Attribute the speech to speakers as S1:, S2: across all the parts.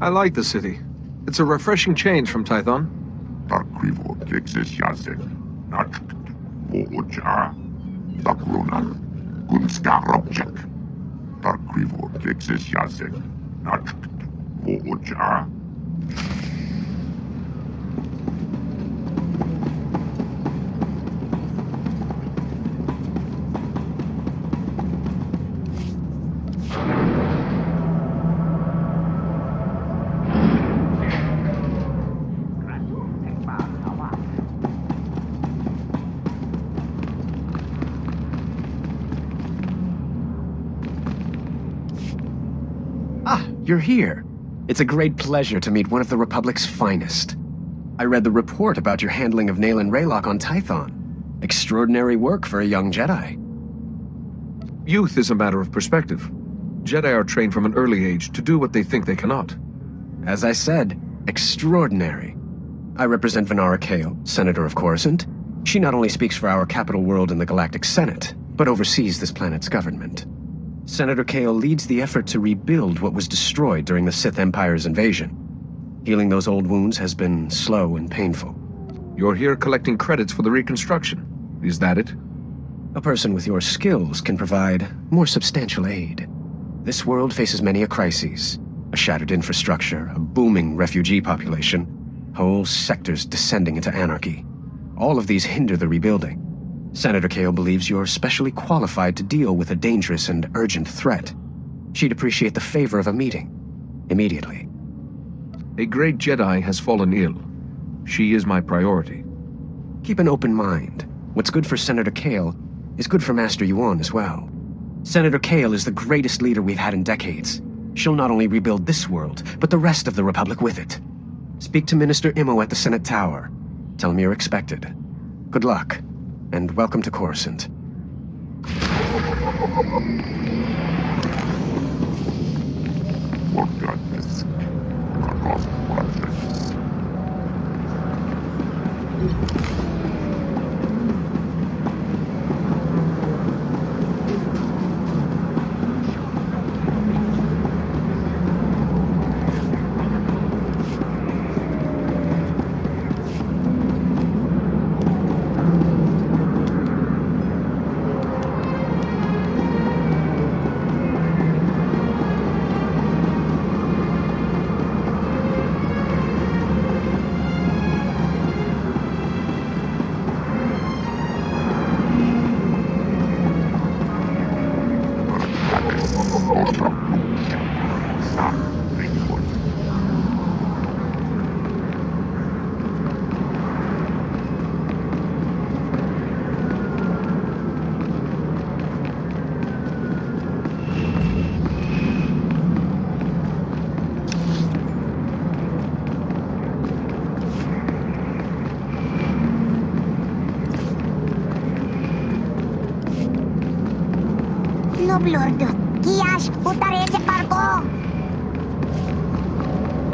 S1: I like the city. It's a refreshing change from Tython.
S2: You're here. It's a great pleasure to meet one of the Republic's finest. I read the report about your handling of Nayland Raylock on Tython. Extraordinary work for a young Jedi.
S1: Youth is a matter of perspective. Jedi are trained from an early age to do what they think they cannot.
S2: As I said, extraordinary. I represent Venara Kale, Senator of Coruscant. She not only speaks for our capital world in the Galactic Senate, but oversees this planet's government. Senator Kale leads the effort to rebuild what was destroyed during the Sith Empire's invasion. Healing those old wounds has been slow and painful.
S1: You're here collecting credits for the reconstruction. Is that it?
S2: A person with your skills can provide more substantial aid. This world faces many a crisis. A shattered infrastructure, a booming refugee population, whole sectors descending into anarchy. All of these hinder the rebuilding. Senator Kale believes you're specially qualified to deal with a dangerous and urgent threat. She'd appreciate the favor of a meeting. Immediately.
S1: A great Jedi has fallen ill. She is my priority.
S2: Keep an open mind. What's good for Senator Kale is good for Master Yuan as well. Senator Kale is the greatest leader we've had in decades. She'll not only rebuild this world, but the rest of the Republic with it. Speak to Minister Imo at the Senate Tower. Tell him you're expected. Good luck. And welcome to Coruscant.
S3: Lord, Kiash, utare ese barco.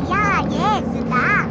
S3: Yeah, yes, da.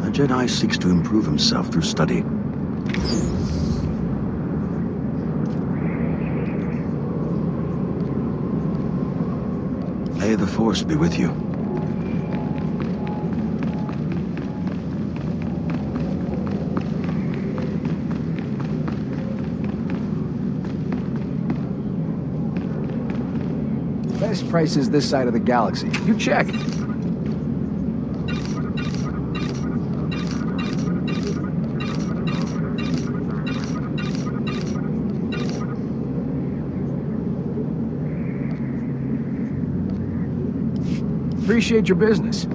S4: A Jedi seeks to improve himself through study. May the Force be with you.
S5: Best prices this side of the galaxy. You check. Appreciate your business.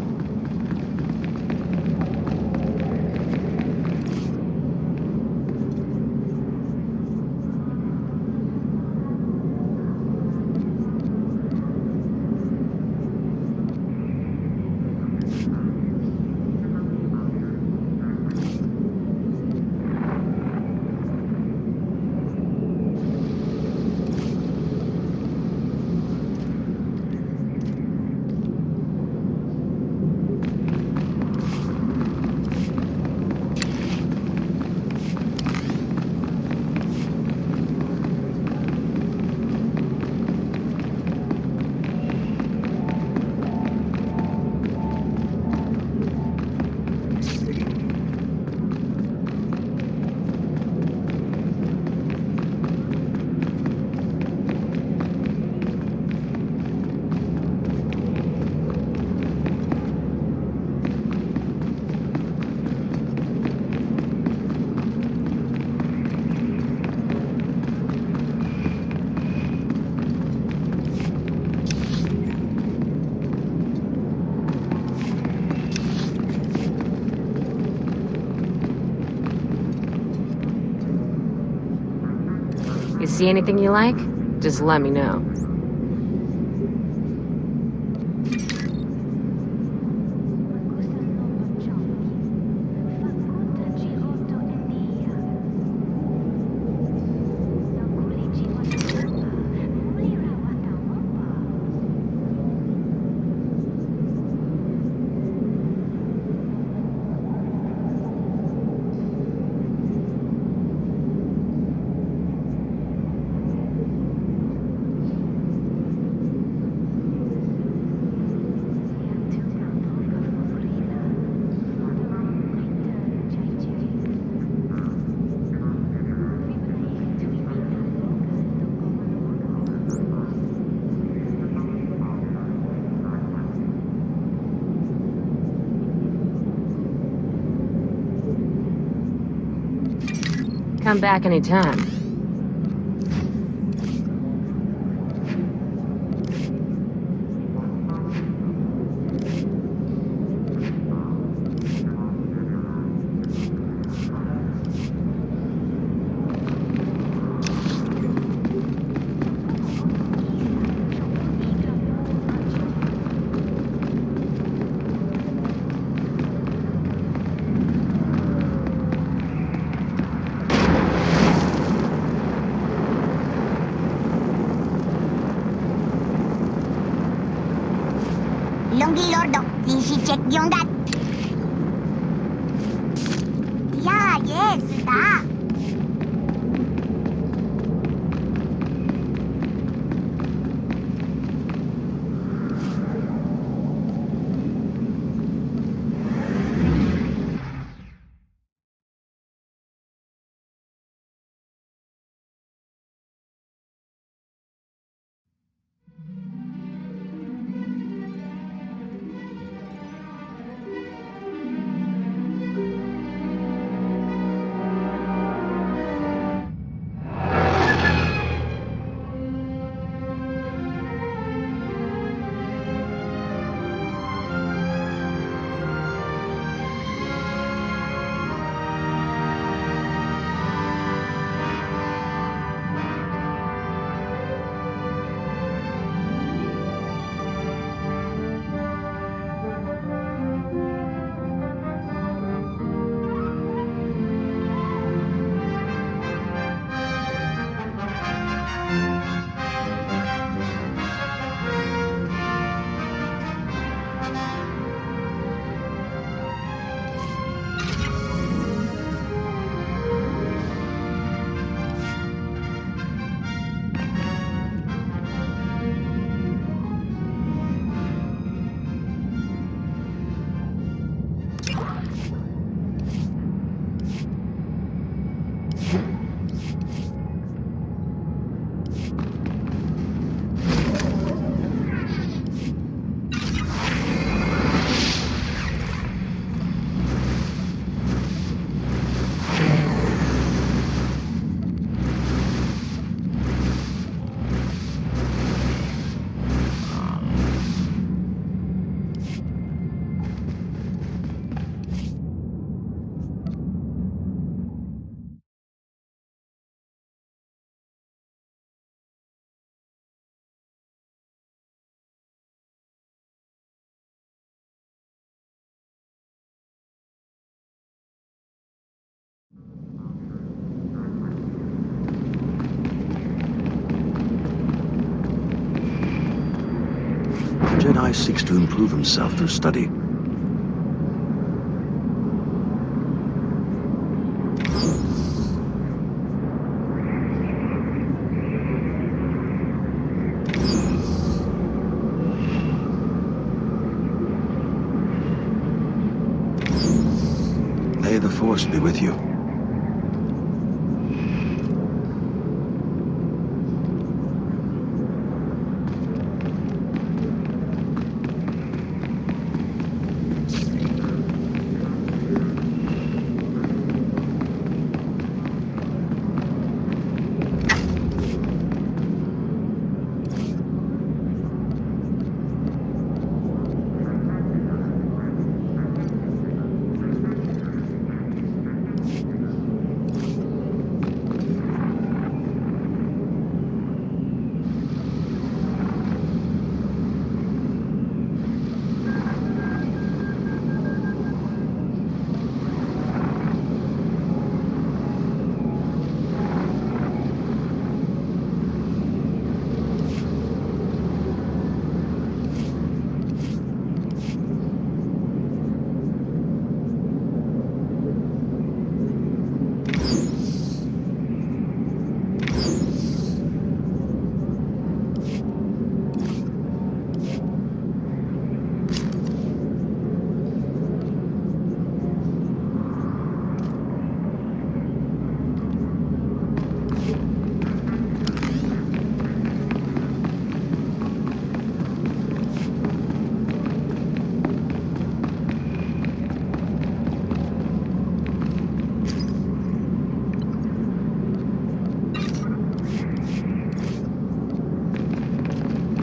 S6: You see anything you like? Just let me know. Come back anytime.
S3: Longhi Lordo, si check yung dat. Yeah, yes, da.
S4: Jedi seeks to improve himself through study. May the Force be with you.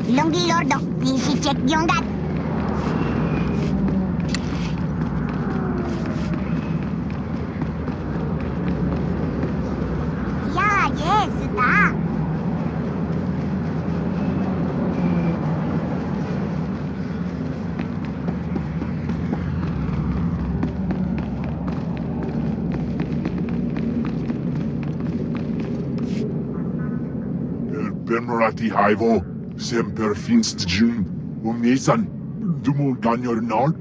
S3: Longi Lordo, Ninshi check Yongat. Yeah, yes, da.
S7: Benmerati Hivo, Semper Finst Jun, Nisan, Dumu Ganyor Nard.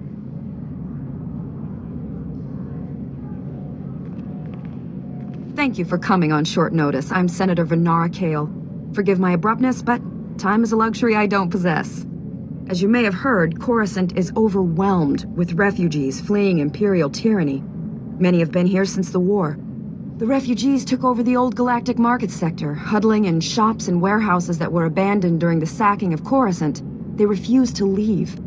S8: Thank you for coming on short notice. I'm Senator Venara Kale. Forgive my abruptness, but time is a luxury I don't possess. As you may have heard, Coruscant is overwhelmed with refugees fleeing Imperial tyranny. Many have been here since the war. The refugees took over the old galactic market sector, huddling in shops and warehouses that were abandoned during the sacking of Coruscant. They refused to leave.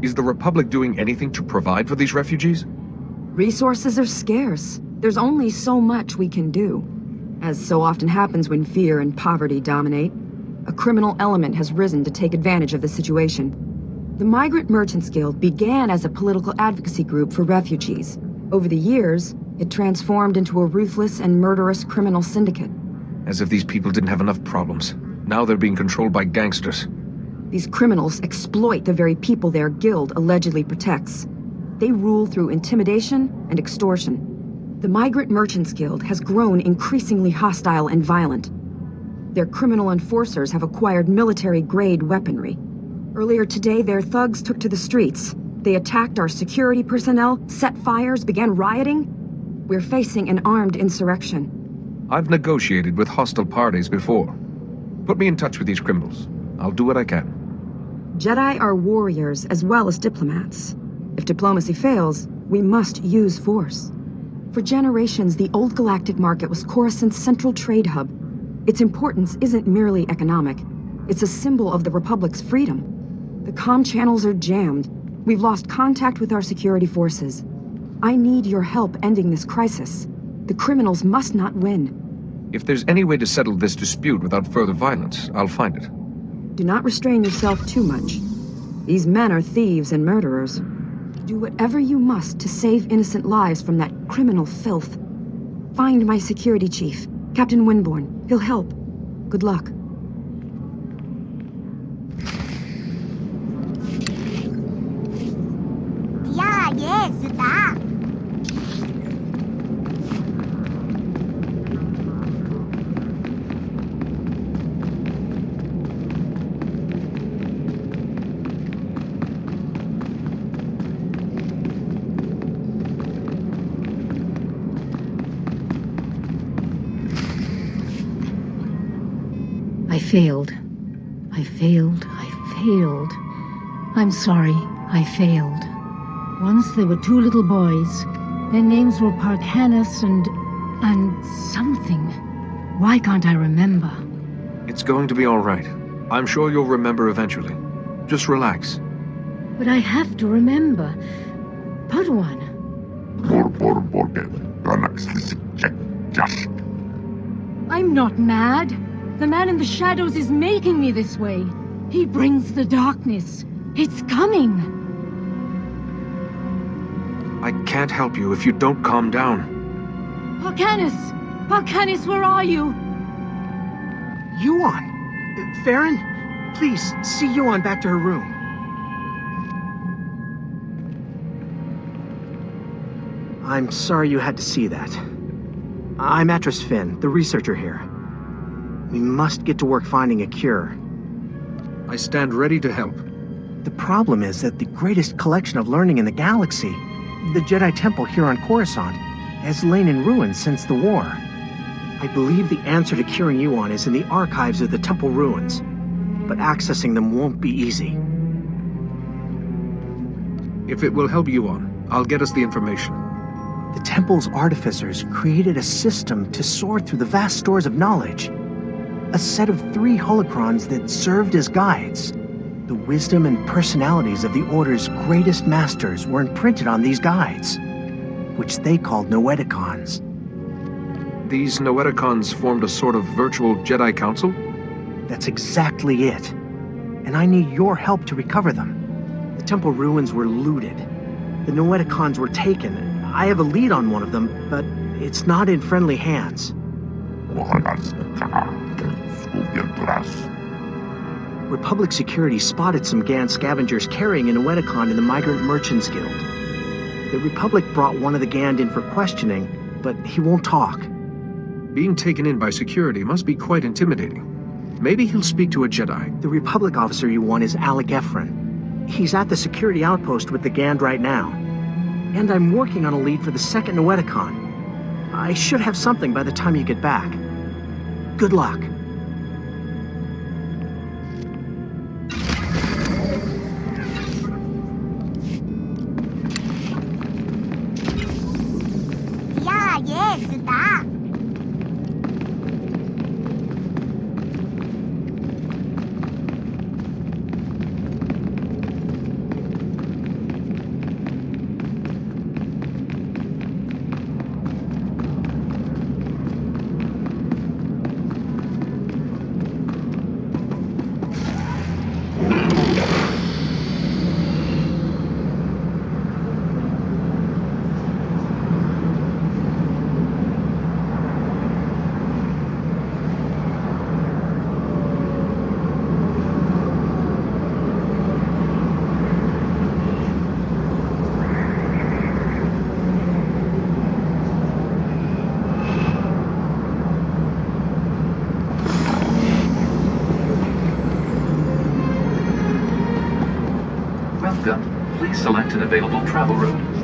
S1: Is the Republic doing anything to provide for these refugees?
S8: Resources are scarce. There's only so much we can do. As so often happens when fear and poverty dominate, a criminal element has risen to take advantage of the situation. The Migrant Merchants Guild began as a political advocacy group for refugees. Over the years, it transformed into a ruthless and murderous criminal syndicate.
S1: As if these people didn't have enough problems. Now they're being controlled by gangsters.
S8: These criminals exploit the very people their guild allegedly protects. They rule through intimidation and extortion. The Migrant Merchants Guild has grown increasingly hostile and violent. Their criminal enforcers have acquired military-grade weaponry. Earlier today, their thugs took to the streets. They attacked our security personnel, set fires, began rioting. We're facing an armed insurrection.
S1: I've negotiated with hostile parties before. Put me in touch with these criminals. I'll do what I can.
S8: Jedi are warriors as well as diplomats. If diplomacy fails, we must use force. For generations, the old galactic market was Coruscant's central trade hub. Its importance isn't merely economic. It's a symbol of the Republic's freedom. The comm channels are jammed. We've lost contact with our security forces. I need your help ending this crisis. The criminals must not win.
S1: If there's any way to settle this dispute without further violence, I'll find it.
S8: Do not restrain yourself too much. These men are thieves and murderers. Do whatever you must to save innocent lives from that criminal filth. Find my security chief, Captain Winborn. He'll help. Good luck.
S3: Yeah, yes, da.
S9: failed. I failed. I'm sorry, I failed. Once there were two little boys. Their names were Parkanis and something. Why can't I remember?
S1: It's going to be all right. I'm sure you'll remember eventually. Just relax.
S9: But I have to remember. Padawan. I'm not mad. The man in the shadows is making me this way. He brings the darkness. It's coming.
S1: I can't help you if you don't calm down.
S9: Parkanis! Parkanis, where are you?
S2: Yuan! Farron, please, see Yuan back to her room. I'm sorry you had to see that. I'm Atris Finn, the researcher here. We must get to work finding a cure.
S1: I stand ready to help.
S2: The problem is that the greatest collection of learning in the galaxy, the Jedi Temple here on Coruscant, has lain in ruins since the war. I believe the answer to curing Yuan is in the archives of the temple ruins, but accessing them won't be easy.
S1: If it will help Yuan, I'll get us the information.
S2: The temple's artificers created a system to sort through the vast stores of knowledge. A set of 3 holocrons that served as guides. The wisdom and personalities of the Order's greatest masters were imprinted on these guides, which they called Noeticons.
S1: These Noeticons formed a sort of virtual Jedi Council?
S2: That's exactly it. And I need your help to recover them. The temple ruins were looted. The Noeticons were taken. I have a lead on one of them, but it's not in friendly hands. Republic security spotted some Gan scavengers carrying a Noeticon in the Migrant Merchants Guild. The Republic brought one of the Gand in for questioning, but he won't talk.
S1: Being taken in by security must be quite intimidating. Maybe he'll speak to a Jedi.
S2: The Republic officer you want is Alec Efron. He's at the security outpost with the Gand right now. And I'm working on a lead for the second Noeticon. I should have something by the time you get back. Good luck.
S3: Yeah, yes, da.
S10: Welcome. Please select an available travel route.